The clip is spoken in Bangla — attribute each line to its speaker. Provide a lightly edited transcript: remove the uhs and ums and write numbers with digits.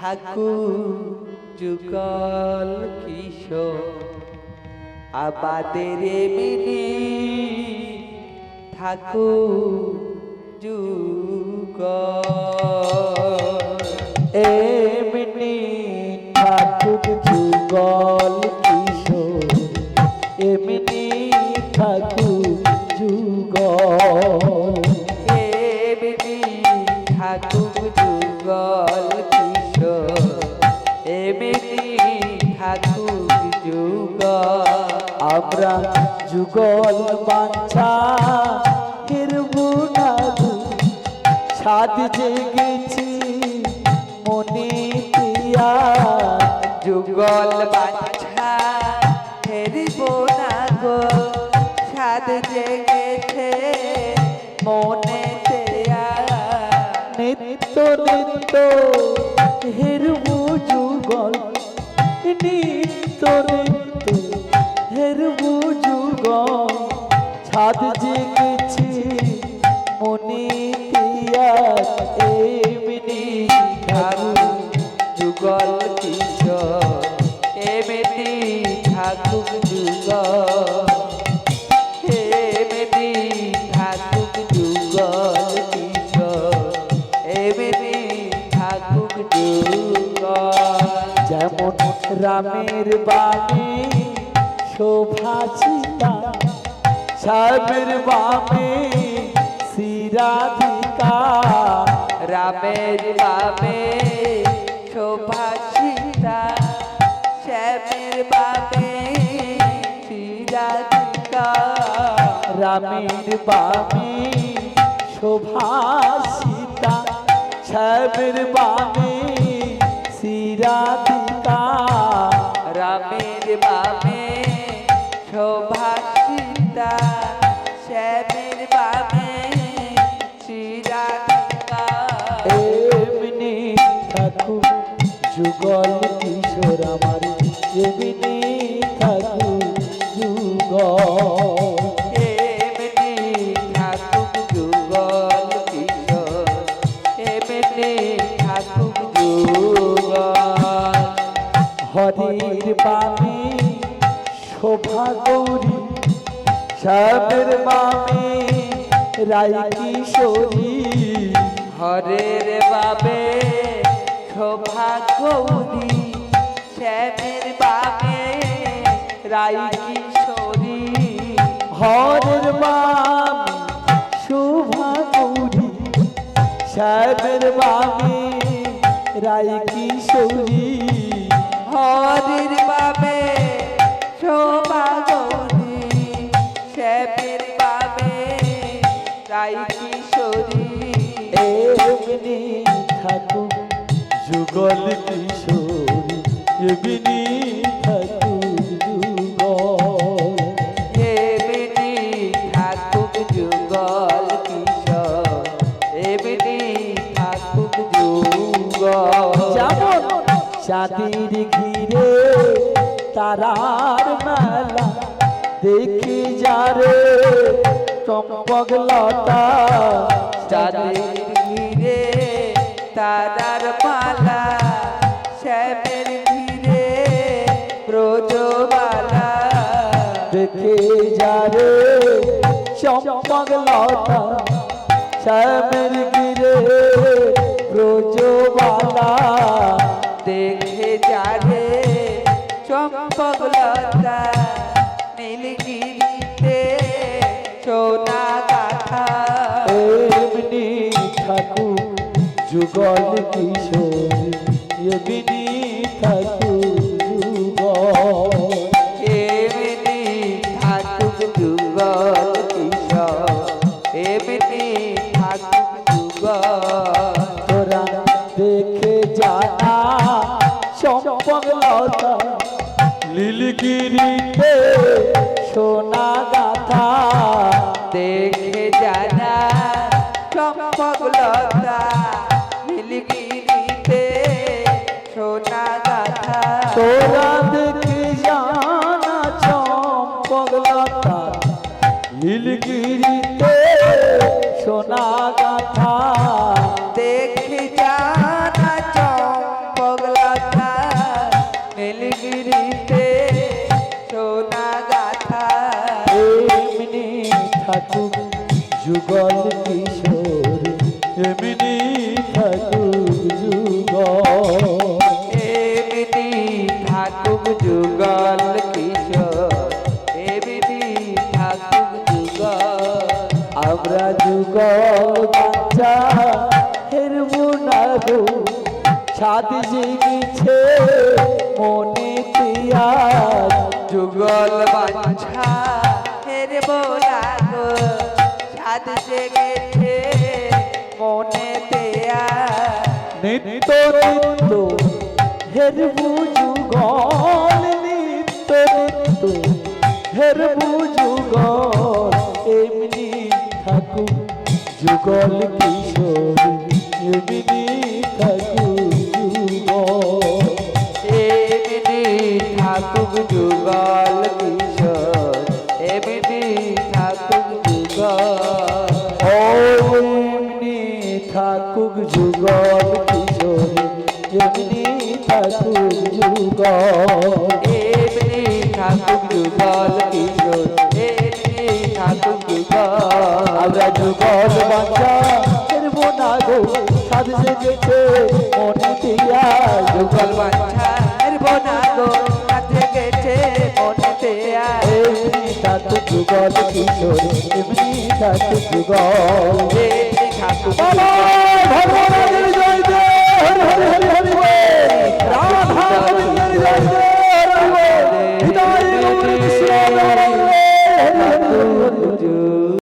Speaker 1: ঠাকুর যুগল কিশোর আবাদের এমনি ঠাকুর যুগল
Speaker 2: এমনি ঠাকুর যুগল কিশোর এমনি ঠাকুর যুগল
Speaker 1: এমনি ঠাকুর যুগল কিশোর এমনি ঠাকুর যুগল
Speaker 2: আমরা যুগল বাঞ্ছা হিরবু ঠাকুর সাদ জেগেছি মনে দিয়া
Speaker 1: যুগল বাঞ্ছা হেরিব না গো সাদ জেগেছে মনে দেয়া
Speaker 2: নিত্য নিত্য হিরবু যুগল নিত্য নিত্য হিরবু যুগল ছাদ জেগেছি মনে দিয়া এমনি
Speaker 1: ঠাকুর যুগল কিশোর এমনি ঠাকুর যুগল এমনি ঠাকুর যুগল কিশোর এমনি ঠাকুর যুগল
Speaker 2: যেমন রামের বাণী শোভাচিতা সাহেবের বামে শ্রীরাধিকা
Speaker 1: রামের বামে শোভাচিতা শ্যামের বামে শ্রীরাধিকা
Speaker 2: রামের বামে শোভাচিতা সাহেবের বামে শ্রীরাধিকা
Speaker 1: রামের বামে শোভাচিতা শ্যামের বামে শ্রীরাধিকা
Speaker 2: এমনি ঠাকুর যুগল কিশোর আমার এমনি ঠাকুর যুগল
Speaker 1: এমনি ঠাকুর যুগল কিশোর এমনি ঠাকুর যুগল
Speaker 2: হরির বামে শোভা গৌরী সাবের বামে রাই কিশোরী
Speaker 1: হরের বাবে শোভা গৌরী শ্যামের বাবে রাই কিশোরী
Speaker 2: হরের বামে শোভা গৌরী সাবের বামে রাই কিশোরী
Speaker 1: হরের বাবে শোভা গৌরী শ্যামের বাবে রাই কিশোরী
Speaker 2: এমনি ঠাকুর যুগল কিশোরী এমনি ঠাকুর যুগল
Speaker 1: এমনি ঠাকুর যুগল কিশোর এমনি ঠাকুর যুগল
Speaker 2: যেমন চাঁদের ঘিরে তারার মেলা দেখি যারে চম্পক লতা
Speaker 1: চাঁদের ঘিরে তারার মালা শ্যামের ঘিরে ব্রজবালা
Speaker 2: দেখে যারে চম্পক লতা শ্যামের গিরে ব্রজবালা
Speaker 1: দেখে যারে চম্পক লতা নীলগিরিতে সোনা গাথা
Speaker 2: এমনি ঠাকুর যুগল কিশোর এমনি ঠাকুর যুগল
Speaker 1: এমনি ঠাকুর যুগল কিশোর এমনি ঠাকুর যুগল
Speaker 2: তোরা দেখে জানা চম্পক লতা নীলগিরিতে সোনা গাথা
Speaker 1: দেখে জানা চম্পক লতা নীলগিরিতে সোনা গাথা
Speaker 2: তোরা দেখে জানা চম্পক লতা নীলগিরিতে সোনা গাথা
Speaker 1: দেখে জানা চম্পক
Speaker 2: যুগল কিশোর এমনি থাকুক যুগল
Speaker 1: এমনি থাকুক যুগল কিশোর এমনি থাকুক যুগল
Speaker 2: আমরা যুগল বাচ্চা হেরবো না গো সাদ জেগেছে মনে তিয়ার
Speaker 1: যুগল বাঞ্ছা হেরব না গো সাদ জেগেছে মনে দেয়া
Speaker 2: নিত্য নিত্য হেরবো যুগল নিত্য নিত্য হেরবো যুগল এমনি থাকুক যুগল কিশোর এমনি থাকুক যুগল
Speaker 1: এমনি থাকুক যুগল কিশোর এমনি থাকুক যুগল
Speaker 2: এমনি থাকুক যুগল কিশোর এমনি থাকুক যুগল
Speaker 1: এমনি থাকুক যুগল কিশোর এমনি থাকুক যুগল
Speaker 2: আমরা যুগল বাচ্চা হেরবো না গো সাদ জেগেছে মনে দিয়া
Speaker 1: যুগল বাঞ্ছা হেরব না গো সাদ জেগেছে মনে দেয়া
Speaker 2: এমনি থাকুক যুগল কিশোর এমনি থাকুক যুগল
Speaker 1: এমনি থাকুক
Speaker 2: বাবা ভগবানের জয় দে হরি হরি হরি হরি বল রাধা গোবিন্দের জয় দে হরি বল হৃদয় গৌর কৃষ্ণ হরি হরি হরি হরি